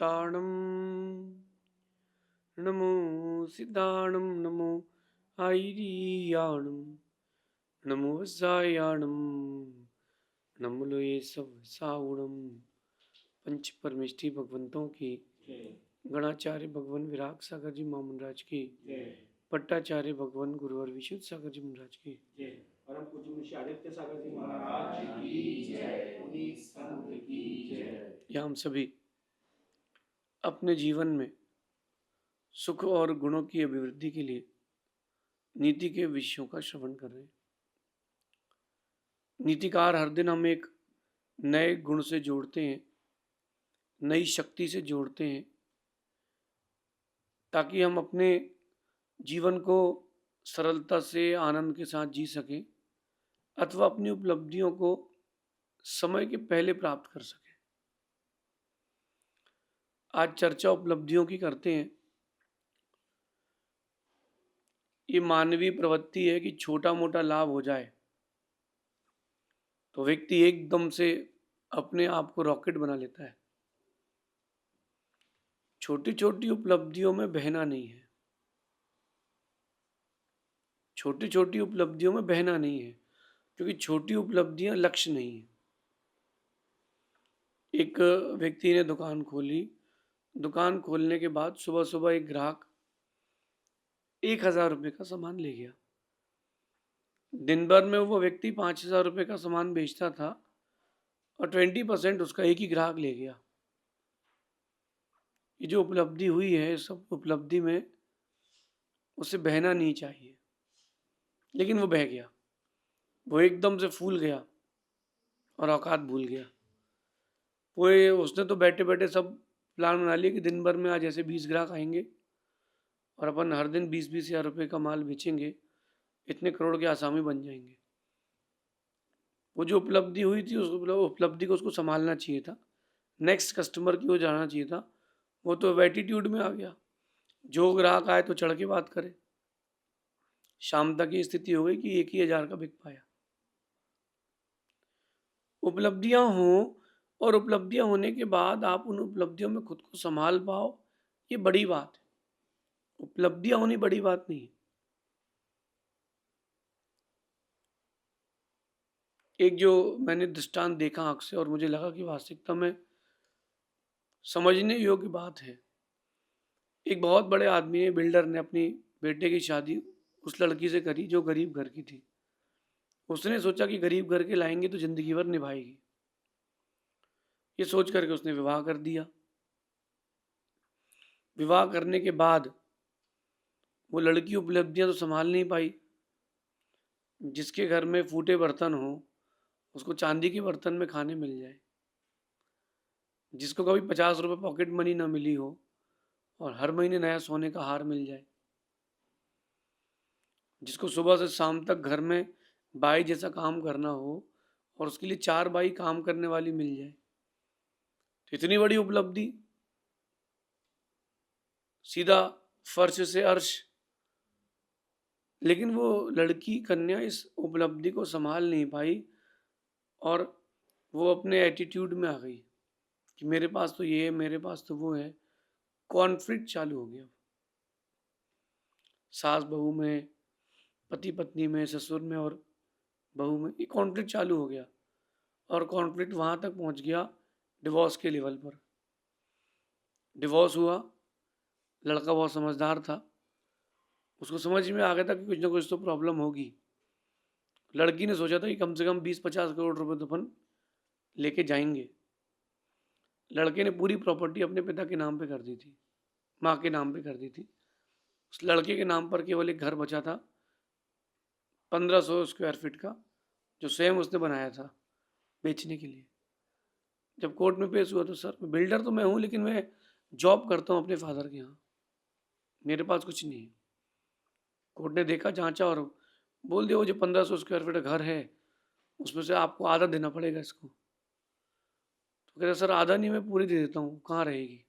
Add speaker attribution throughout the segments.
Speaker 1: शान्ताणं नमो सिद्धाणं नमो आयर्याणं नमो वज्रायाणं नमो लोये सब साउणम। पंच परमेष्ठी भगवंतों की, गणाचार्य भगवान विराग सागर जी महामंडराज की, पट्टाचार्य भगवान गुरुवर विशुद्ध सागर जी महाराज की,
Speaker 2: परम पूज्य मुंशी आदित्य सागर जी महाराज की जय, पुनीत संत की जय।
Speaker 1: या हम सभी अपने जीवन में सुख और गुणों की अभिवृद्धि के लिए नीति के विषयों का श्रवण कर रहे हैं। नीतिकार हर दिन हमें एक नए गुण से जोड़ते हैं, नई शक्ति से जोड़ते हैं, ताकि हम अपने जीवन को सरलता से आनंद के साथ जी सकें अथवा अपनी उपलब्धियों को समय के पहले प्राप्त कर सकें। आज चर्चा उपलब्धियों की करते हैं। ये मानवीय प्रवृत्ति है कि छोटा मोटा लाभ हो जाए तो व्यक्ति एकदम से अपने आप को रॉकेट बना लेता है। छोटी छोटी उपलब्धियों में बहना नहीं है, छोटी छोटी उपलब्धियों में बहना नहीं है, क्योंकि छोटी उपलब्धियां लक्ष्य नहीं है। एक व्यक्ति ने दुकान खोली, दुकान खोलने के बाद सुबह सुबह एक ग्राहक 1,000 रुपये का सामान ले गया। दिन भर में वो व्यक्ति 5,000 रुपये का सामान बेचता था और 20% उसका एक ही ग्राहक ले गया। ये जो उपलब्धि हुई है, सब उपलब्धि में उसे बहना नहीं चाहिए, लेकिन वो बह गया। वो एकदम से फूल गया और औकात भूल गया। वो उसने तो बैठे बैठे सब प्लान बना लिया कि दिन भर में आज ऐसे 20 ग्राहक आएंगे और अपन हर दिन 20-20 हज़ार रुपये का माल बेचेंगे, इतने करोड़ के आसामी बन जाएंगे। वो जो उपलब्धि हुई थी उस उपलब्धि को उसको संभालना चाहिए था, नेक्स्ट कस्टमर की ओर जाना चाहिए था। वो तो एटीट्यूड में आ गया, जो ग्राहक आए तो चढ़ के बात करे। शाम तक ये स्थिति हो गई कि 1 ही हज़ार का बिक पाया। उपलब्धियां हों और उपलब्धियां होने के बाद आप उन उपलब्धियों में खुद को संभाल पाओ, ये बड़ी बात है। उपलब्धियां होनी बड़ी बात नहीं है। एक जो मैंने दृष्टांत देखा आंख से और मुझे लगा कि वास्तविकता में समझने योग्य बात है। एक बहुत बड़े आदमी ने, बिल्डर ने, अपनी बेटे की शादी उस लड़की से करी जो गरीब घर की थी। उसने सोचा कि गरीब घर के लाएंगे तो जिंदगी भर निभाएगी। ये सोच करके उसने विवाह कर दिया। विवाह करने के बाद वो लड़की उपलब्धियां तो संभाल नहीं पाई। जिसके घर में फूटे बर्तन हो उसको चांदी के बर्तन में खाने मिल जाए, जिसको कभी 50 रुपये पॉकेट मनी ना मिली हो और हर महीने नया सोने का हार मिल जाए, जिसको सुबह से शाम तक घर में बाई जैसा काम करना हो और उसके लिए 4 बाई काम करने वाली मिल जाए, तो इतनी बड़ी उपलब्धि। सीधा फर्श से अर्श। लेकिन वो लड़की कन्या इस उपलब्धि को संभाल नहीं पाई और वो अपने एटीट्यूड में आ गई कि मेरे पास तो ये है, मेरे पास तो वो है। कॉन्फ्लिक्ट चालू हो गया, सास बहू में, पति पत्नी में, ससुर में और बहू में। ये कॉन्फ्लिक्ट चालू हो गया और कॉन्फ्लिक्ट वहाँ तक पहुँच गया डिवोर्स के लेवल पर। डिवोर्स हुआ। लड़का बहुत समझदार था, उसको समझ में आ गया था कि कुछ ना कुछ तो प्रॉब्लम होगी। लड़की ने सोचा था कि कम से कम 20-50 करोड़ रुपए तो अपन लेके जाएंगे। लड़के ने पूरी प्रॉपर्टी अपने पिता के नाम पे कर दी थी, माँ के नाम पे कर दी थी। उस लड़के के नाम पर केवल एक घर बचा था 1500 स्क्वायर फीट का, जो स्वयं उसने बनाया था बेचने के लिए। जब कोर्ट में पेश हुआ तो सर, बिल्डर तो मैं हूँ लेकिन मैं जॉब करता हूँ अपने फादर के यहाँ, मेरे पास कुछ नहीं है। कोर्ट ने देखा, जांचा और बोल दिया वो जो 1500 स्क्वायर फीट का घर है उसमें से आपको आधा देना पड़ेगा इसको। तो कह रहा सर आधा नहीं, मैं पूरी दे देता हूँ, कहाँ रहेगी।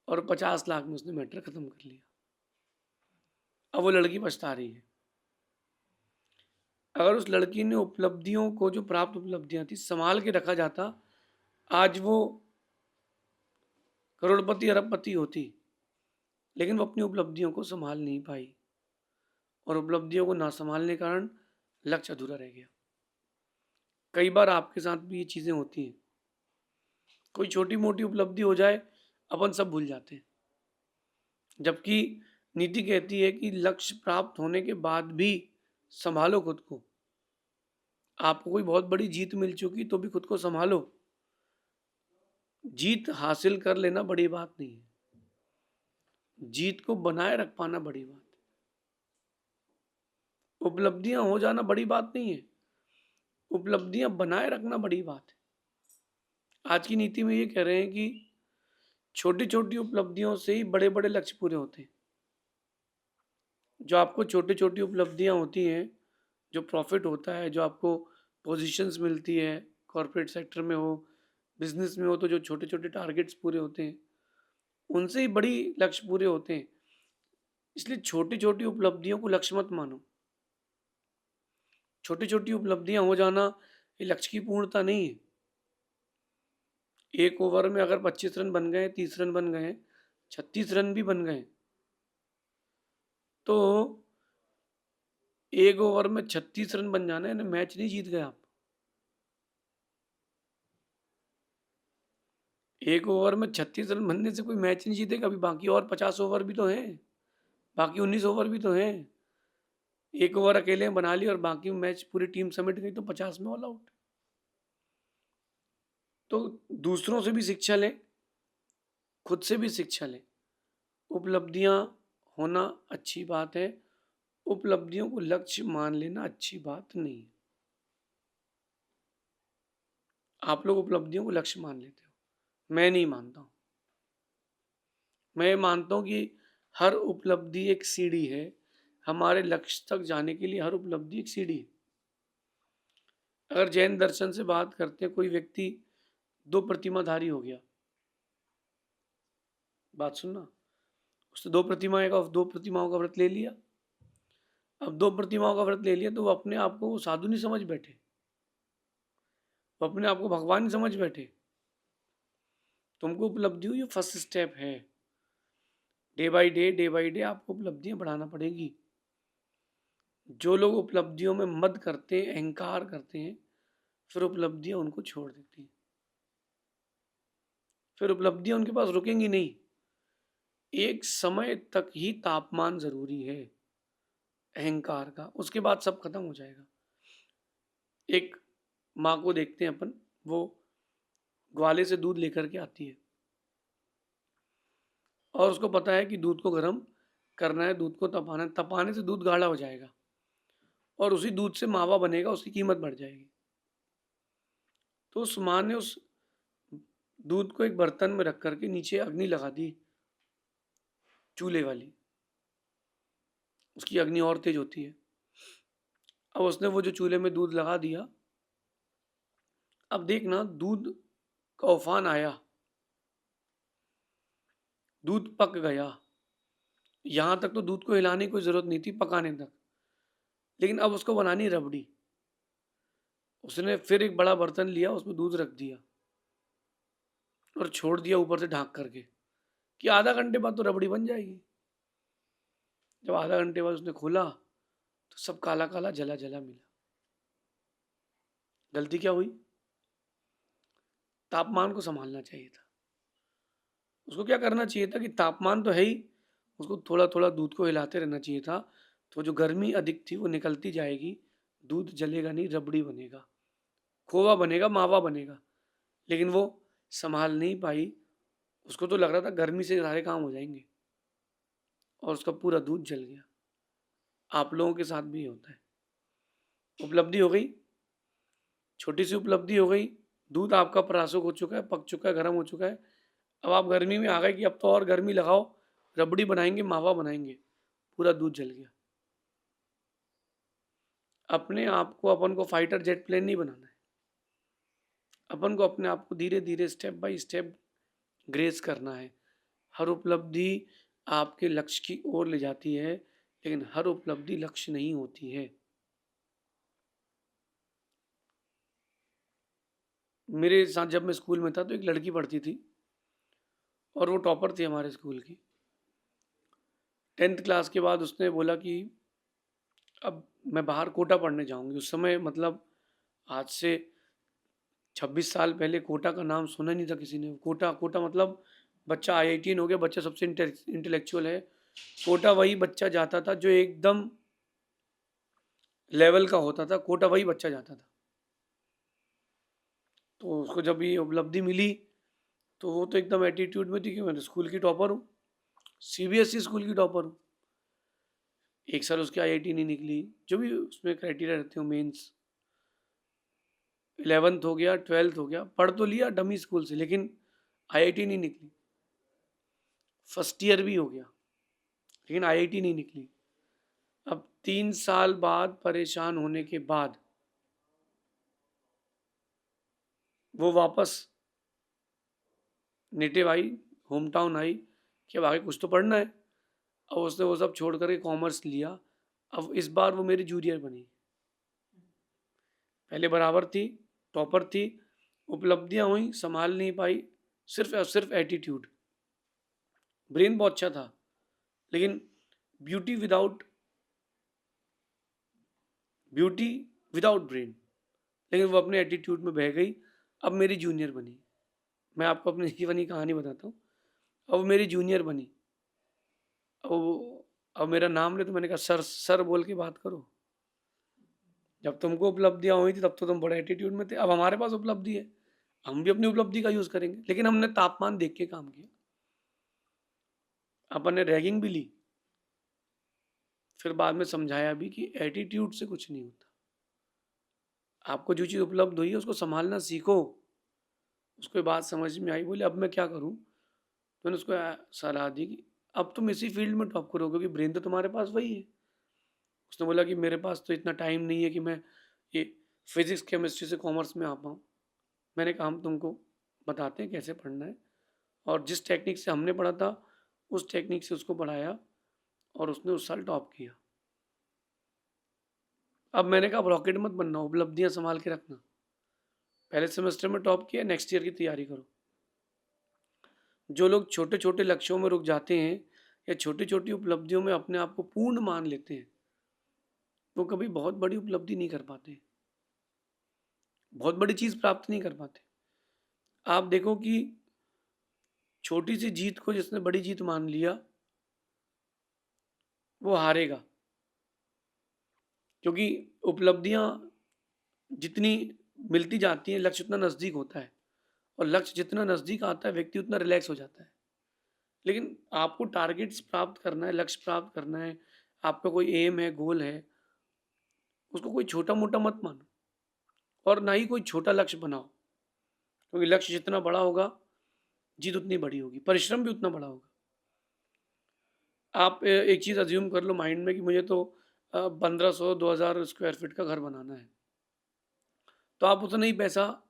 Speaker 1: और 50 लाख में उसने मैटर खत्म कर लिया। अब वो लड़की पछता रही है। अगर उस लड़की ने उपलब्धियों को, जो प्राप्त उपलब्धियां थी, संभाल के रखा जाता, आज वो करोड़पति अरबपति होती, लेकिन वो अपनी उपलब्धियों को संभाल नहीं पाई और उपलब्धियों को ना संभालने के कारण लक्ष्य अधूरा रह गया। कई बार आपके साथ भी ये चीज़ें होती हैं। कोई छोटी-मोटी उपलब्धि हो जाए, अपन सब भूल जाते हैं। जबकि नीति कहती है कि लक्ष्य प्राप्त होने के बाद भी सँभालो खुद को। आपको कोई बहुत बड़ी जीत मिल चुकी तो भी खुद को सँभालो। जीत हासिल कर लेना बड़ी बात नहीं है। जीत को बनाए रख पाना बड़ी बात है। उपलब्धियाँ हो जाना बड़ी बात नहीं है। उपलब्धियाँ बनाए रखना बड़ी बात है। आज की नीति में ये कह रहे हैं कि छोटी-छोटी उपलब्धियों से ही बड़े-बड़े लक्ष्य पूरे होते हैं। जो आपको छोटी-छोटी उपलब्धियाँ होती हैं, जो प्रॉफ़िट होता है, जो आपको पोज़ीशंस मिलती है, कॉर्पोरेट सेक्टर में हो, बिज़नेस में हो, तो जो छोटे-छोटे टारगेट्स पूरे होते हैं, उनसे ही बड़ी लक्ष्य पूरे होते हैं। इसलिए छोटी-छोटी उपलब्धियों को लक्ष्य मत मानो। छोटी-छोटी उपलब्धियाँ हो जाना, ये लक्ष्य की पूर्णता नहीं है। 1 ओवर में अगर 25 रन बन गए, 30 रन बन गए, 36 रन भी बन गए, तो 1 ओवर में 36 रन बन जाना यानी मैच नहीं जीत गए आप। 1 ओवर में 36 रन बनने से कोई मैच नहीं जीतेगा, अभी बाकी और 50 ओवर भी तो हैं, बाकी 19 ओवर भी तो हैं। 1 ओवर अकेले बना लिया और बाकी मैच पूरी टीम समेट गई तो 50 में ऑल आउट। तो दूसरों से भी शिक्षा लें, खुद से भी शिक्षा लें। उपलब्धियाँ होना अच्छी बात है, उपलब्धियों को लक्ष्य मान लेना अच्छी बात नहीं है। आप लोग उपलब्धियों को लक्ष्य मान लेते हो, मैं नहीं मानता हूँ। मैं मानता हूँ कि हर उपलब्धि एक सीढ़ी है, हमारे लक्ष्य तक जाने के लिए हर उपलब्धि एक सीढ़ी है। अगर जैन दर्शन से बात करते हैं, कोई व्यक्ति 2 प्रतिमाधारी हो गया, बात सुनना, उसने 2 प्रतिमाओं का व्रत ले लिया। अब 2 प्रतिमाओं का व्रत ले लिया तो वो अपने आप को साधु नहीं समझ बैठे, वो अपने आप को भगवान नहीं समझ बैठे। तुमको उपलब्धि हुई, ये फर्स्ट स्टेप है। डे बाय डे आपको उपलब्धियां बढ़ाना पड़ेगी। जो लोग उपलब्धियों में मद करते हैं, अहंकार करते हैं, फिर उपलब्धियां उनको छोड़ देती हैं। फिर उपलब्धियां उनके पास रुकेंगी नहीं। एक समय तक ही तापमान जरूरी है अहंकार का, उसके बाद सब खत्म हो जाएगा। एक माँ को देखते हैं अपन, वो ग्वाले से दूध लेकर के आती है और उसको पता है कि दूध को गर्म करना है, दूध को तपाना है, तपाने से दूध गाढ़ा हो जाएगा और उसी दूध से मावा बनेगा, उसकी कीमत बढ़ जाएगी। तो उस माँ ने उस दूध को एक बर्तन में रख करके नीचे अग्नि लगा दी, चूल्हे वाली। उसकी अग्नि और तेज होती है। अब उसने वो जो चूल्हे में दूध लगा दिया, अब देखना दूध का उफान आया, दूध पक गया। यहाँ तक तो दूध को हिलाने की कोई ज़रूरत नहीं थी पकाने तक, लेकिन अब उसको बनानी रबड़ी। उसने फिर एक बड़ा बर्तन लिया, उसमें दूध रख दिया और छोड़ दिया ऊपर से ढाँक करके कि आधा घंटे बाद तो रबड़ी बन जाएगी। जब आधा घंटे बाद उसने खोला तो सब काला-काला, जला-जला मिला। गलती क्या हुई? तापमान को सँभालना चाहिए था। उसको क्या करना चाहिए था कि तापमान तो है ही, उसको थोड़ा-थोड़ा दूध को हिलाते रहना चाहिए था, तो जो गर्मी अधिक थी वो निकलती जाएगी, दूध जलेगा नहीं, रबड़ी बनेगा, खोवा बनेगा, मावा बनेगा। लेकिन वो सँभाल नहीं पाई, उसको तो लग रहा था गर्मी से सारे काम हो जाएँगे और उसका पूरा दूध जल गया। आप लोगों के साथ भी ये होता है। उपलब्धि हो गई, छोटी-सी उपलब्धि हो गई, दूध आपका परासुक हो चुका है, पक चुका है, गरम हो चुका है। अब आप गर्मी में आ गए कि अब तो और गर्मी लगाओ, रबड़ी बनाएँगे, मावा बनाएँगे, पूरा दूध जल गया। अपने आप को, अपन को फाइटर जेट प्लेन नहीं बनाना है। अपन को अपने आप को धीरे-धीरे, स्टेप बाय स्टेप ग्रेस करना है। हर उपलब्धि आपके लक्ष्य की ओर ले जाती है, लेकिन हर उपलब्धि लक्ष्य नहीं होती है। मेरे साथ जब मैं स्कूल में था तो एक लड़की पढ़ती थी और वो टॉपर थी हमारे स्कूल की। 10th क्लास के बाद उसने बोला कि अब मैं बाहर कोटा पढ़ने जाऊंगी। उस समय मतलब आज से 26 साल पहले कोटा का नाम सुना नहीं था किसी ने। कोटा कोटा मतलब बच्चा IITian हो गया, बच्चा सबसे इंटेलेक्चुअल है। कोटा वही बच्चा जाता था जो एकदम लेवल का होता था, कोटा वही बच्चा जाता था। तो उसको जब ये उपलब्धि मिली तो वो तो एकदम एटीट्यूड में थी कि मैं तो स्कूल की टॉपर हूँ, CBSE स्कूल की टॉपर हूँ। एक साल उसकी IIT नहीं निकली, जो भी उसमें क्राइटेरिया रहते हो, मेंस 11th हो गया, 12th हो गया, पढ़ तो लिया डमी स्कूल से, लेकिन IIT नहीं निकली। फर्स्ट ईयर भी हो गया लेकिन IIT नहीं निकली। अब 3 साल बाद परेशान होने के बाद वो वापस नेटिव आई, होम टाउन आई कि अब आगे कुछ तो पढ़ना है। अब उसने वो सब छोड़ करके कॉमर्स लिया। अब इस बार वो मेरी जूनियर बनी। पहले बराबर थी, टॉपर थी, उपलब्धियां हुई, संभाल नहीं पाई, सिर्फ और सिर्फ एटीट्यूड। ब्रेन बहुत अच्छा था लेकिन beauty without beauty without brain. लेकिन वो अपने एटीट्यूड में बह गई। अब मेरी जूनियर बनी। मैं आपको अपनी जीवन की कहानी बताता हूँ। अब वो मेरी जूनियर बनी। अब मेरा नाम ले तो मैंने कहा सर सर बोल के बात करो। जब तुमको उपलब्धियां हुई थी तब तो तुम बड़े एटीट्यूड में थे। अब हमारे पास उपलब्धि है, हम भी अपनी उपलब्धि का यूज करेंगे। लेकिन हमने तापमान देख के काम किया। अपन ने रैगिंग भी ली, फिर बाद में समझाया भी कि एटीट्यूड से कुछ नहीं होता। आपको जो चीज़ उपलब्ध हुई है उसको संभालना सीखो। उसको ये बात समझ में आई, बोले अब मैं क्या करूं। तो मैंने उसको सलाह दी कि अब तुम इसी फील्ड में टॉप करो क्योंकि ब्रेन तो तुम्हारे पास वही है। उसने बोला कि मेरे पास तो इतना टाइम नहीं है कि मैं ये फिजिक्स केमिस्ट्री से कॉमर्स में आ पाऊँ। मैंने कहा हम तुमको बताते हैं कैसे पढ़ना है। और जिस टेक्निक से हमने पढ़ा था उस टेक्निक से उसको पढ़ाया और उसने उस साल टॉप किया। अब मैंने कहा अब रॉकेट मत बनना, उपलब्धियां संभाल के रखना। पहले सेमेस्टर में टॉप किया, नेक्स्ट ईयर की तैयारी करो। जो लोग छोटे छोटे लक्ष्यों में रुक जाते हैं या छोटी छोटी उपलब्धियों में अपने आप को पूर्ण मान लेते हैं, वो कभी बहुत बड़ी उपलब्धि नहीं कर पाते, बहुत बड़ी चीज़ प्राप्त नहीं कर पाते। आप देखो कि छोटी सी जीत को जिसने बड़ी जीत मान लिया वो हारेगा। क्योंकि उपलब्धियां जितनी मिलती जाती हैं लक्ष्य उतना नज़दीक होता है, और लक्ष्य जितना नज़दीक आता है व्यक्ति उतना रिलैक्स हो जाता है। लेकिन आपको टारगेट्स प्राप्त करना है, लक्ष्य प्राप्त करना है, आपका कोई एम है, गोल है, उसको कोई छोटा मोटा मत मानो और ना ही कोई छोटा लक्ष्य बनाओ। क्योंकि लक्ष्य जितना बड़ा होगा जीत उतनी बड़ी होगी, परिश्रम भी उतना बड़ा होगा। आप एक चीज़ अज्यूम कर लो माइंड में कि मुझे तो 1500-2000 स्क्वायर फीट का घर बनाना है, तो आप उतना ही पैसा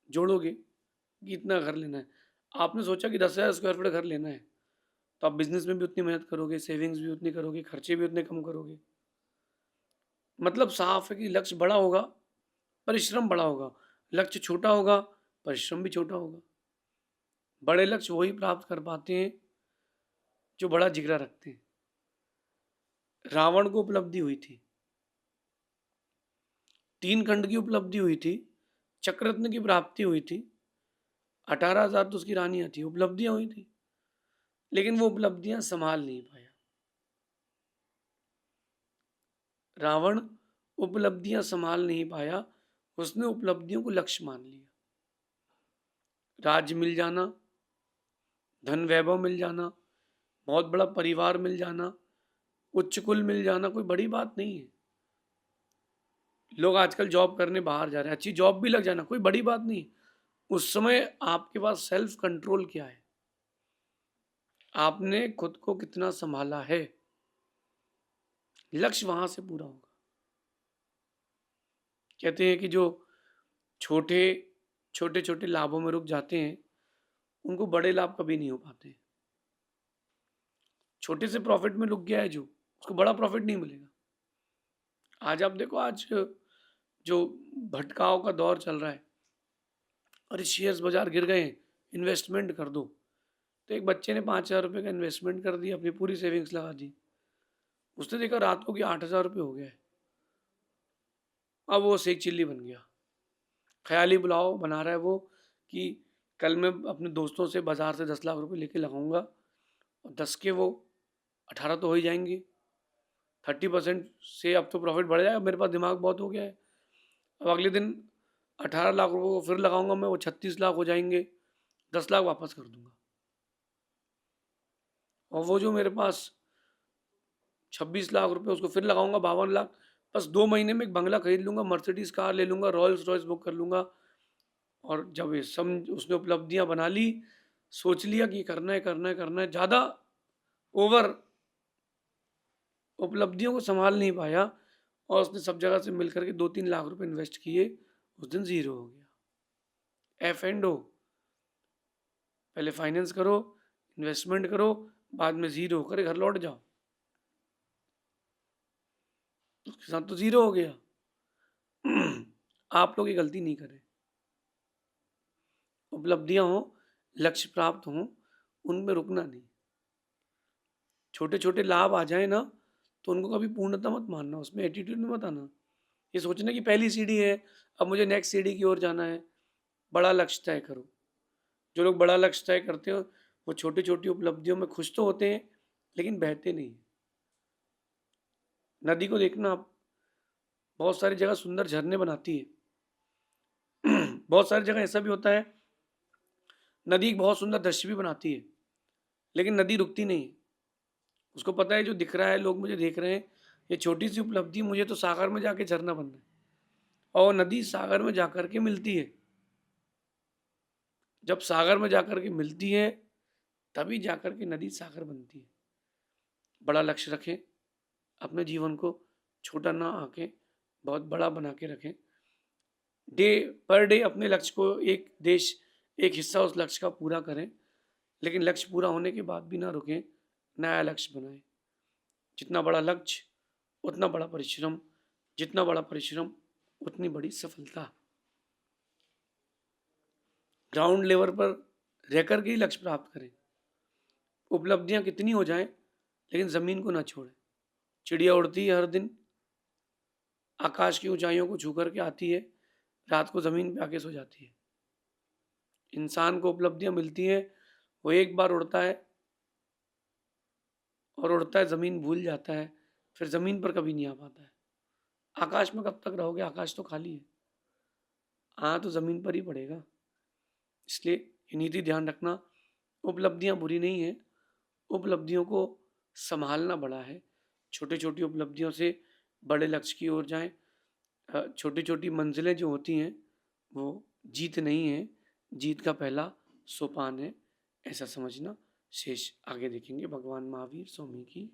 Speaker 1: जोड़ोगे कि इतना घर लेना है। आपने सोचा कि 10,000 स्क्वायर फीट घर लेना है, तो आप बिजनेस में भी उतनी मेहनत करोगे, सेविंग्स भी उतनी करोगे, खर्चे भी उतने कम करोगे। मतलब साफ है कि लक्ष्य बड़ा होगा, परिश्रम बड़ा होगा। लक्ष्य छोटा होगा, परिश्रम भी छोटा होगा। बड़े लक्ष्य वही प्राप्त कर पाते हैं जो बड़ा जिगरा रखते हैं। रावण को उपलब्धि हुई थी, 3 खंड की उपलब्धि हुई थी, चक्ररत्न की प्राप्ति हुई थी, 18,000 तो उसकी रानियां थी, उपलब्धियां हुई थी, लेकिन वो उपलब्धियां संभाल नहीं पाया। रावण उपलब्धियां संभाल नहीं पाया, उसने उपलब्धियों को लक्ष्य मान लिया। राज्य मिल जाना, धन वैभव मिल जाना, बहुत बड़ा परिवार मिल जाना, उच्च कुल मिल जाना कोई बड़ी बात नहीं है। लोग आजकल जॉब करने बाहर जा रहे हैं, अच्छी जॉब भी लग जाना कोई बड़ी बात नहीं। उस समय आपके पास सेल्फ कंट्रोल क्या है, आपने खुद को कितना संभाला है, लक्ष्य वहां से पूरा होगा। कहते हैं कि जो छोटे छोटे छोटे लाभों में रुक जाते हैं उनको बड़े लाभ कभी नहीं हो पाते। छोटे से प्रॉफिट में रुक गया है जो, उसको बड़ा प्रॉफिट नहीं मिलेगा। आज आप देखो, आज जो भटकाव का दौर चल रहा है, अरे शेयर्स बाजार गिर गए, इन्वेस्टमेंट कर दो, तो एक बच्चे ने 5,000 रुपये का इन्वेस्टमेंट कर दिया, अपनी पूरी सेविंग्स लगा दी। उसने देखा रात को कि 8,000 रुपये हो गया है। अब वो शेख चिल्ली बन गया। ख़याली पुलाव बना रहा है वो कि कल मैं अपने दोस्तों से बाज़ार से 10 लाख रुपए लेके लगाऊँगा और 10 के वो 18 तो हो ही जाएँगे। 30% से अब तो प्रॉफ़िट बढ़ जाएगा, मेरे पास दिमाग बहुत हो गया है। अब अगले दिन 18 लाख रुपए को फिर लगाऊँगा मैं, वो 36 लाख हो जाएँगे, 10 लाख वापस कर दूँगा। और वो जो मेरे पास 26 लाख रुपए उसको फिर लगाऊँगा 52 लाख, बस 2 महीने में एक बंगला खरीद लूँगा, मर्सिडीज़ कार ले लूँगा, रॉयल्स रॉयस बुक कर लूँगा। और जब ये सब उसने उपलब्धियाँ बना ली, सोच लिया कि करना है, करना है, करना है, ज़्यादा ओवर उपलब्धियों को सँभाल नहीं पाया और उसने सब जगह से मिल कर के 2-3 लाख रुपए इन्वेस्ट किए, उस दिन ज़ीरो हो गया। एफ एंड ओ, पहले फाइनेंस करो, इन्वेस्टमेंट करो, बाद में ज़ीरो होकर घर लौट जाओ। उसके साथ तो ज़ीरो हो गया। आप लोग ये गलती नहीं करें। उपलब्धियाँ हों, लक्ष्य प्राप्त हों, उनमें रुकना नहीं। छोटे-छोटे लाभ आ जाएँ ना, तो उनको कभी पूर्णता मत मानना, उसमें एटीट्यूड में मत आना। ये सोचना कि पहली सीढ़ी है, अब मुझे नेक्स्ट सीढ़ी की ओर जाना है। बड़ा लक्ष्य तय करो। जो लोग बड़ा लक्ष्य तय करते हो, वो छोटी-छोटी उपलब्धियों में खुश तो होते हैं, लेकिन बहते नहीं। नदी को देखना आप, बहुत सारी जगह सुंदर झरने बनाती है। बहुत सारी जगह ऐसा भी होता है, नदी एक बहुत सुंदर दृश्य भी बनाती है, लेकिन नदी रुकती नहीं है। उसको पता है जो दिख रहा है, लोग मुझे देख रहे हैं, ये छोटी सी उपलब्धि, मुझे तो सागर में जाके झरना बनना है। और नदी सागर में जाकर के मिलती है। जब सागर में जाकर के मिलती है, तभी जाकर के नदी सागर बनती है। बड़ा लक्ष्य रखें, अपने जीवन को छोटा ना आके बहुत बड़ा बना के रखें। डे पर डे अपने लक्ष्य को एक हिस्सा उस लक्ष्य का पूरा करें, लेकिन लक्ष्य पूरा होने के बाद भी ना रुकें, नया लक्ष्य बनाएं। जितना बड़ा लक्ष्य उतना बड़ा परिश्रम, जितना बड़ा परिश्रम उतनी बड़ी सफलता। ग्राउंड लेवल पर रह कर के ही लक्ष्य प्राप्त करें। उपलब्धियां कितनी हो जाएं, लेकिन ज़मीन को ना छोड़ें। चिड़िया उड़ती है हर दिन, आकाश की ऊंचाइयों को छू कर के आती है, रात को ज़मीन पे आके सो जाती है। इंसान को उपलब्धियां मिलती हैं, वो एक बार उड़ता है और उड़ता है, ज़मीन भूल जाता है, फिर ज़मीन पर कभी नहीं आ पाता है। आकाश में कब तक रहोगे, आकाश तो खाली है। हाँ, तो ज़मीन पर ही पड़ेगा। इसलिए ये नीति ध्यान रखना, उपलब्धियां बुरी नहीं है, उपलब्धियों को संभालना बड़ा है। छोटी-छोटी उपलब्धियों से बड़े लक्ष्य की ओर जाएँ। छोटी-छोटी मंजिलें जो होती हैं, वो जीत नहीं है, जीत का पहला सोपान है, ऐसा समझना। शेष आगे देखेंगे। भगवान महावीर स्वामी की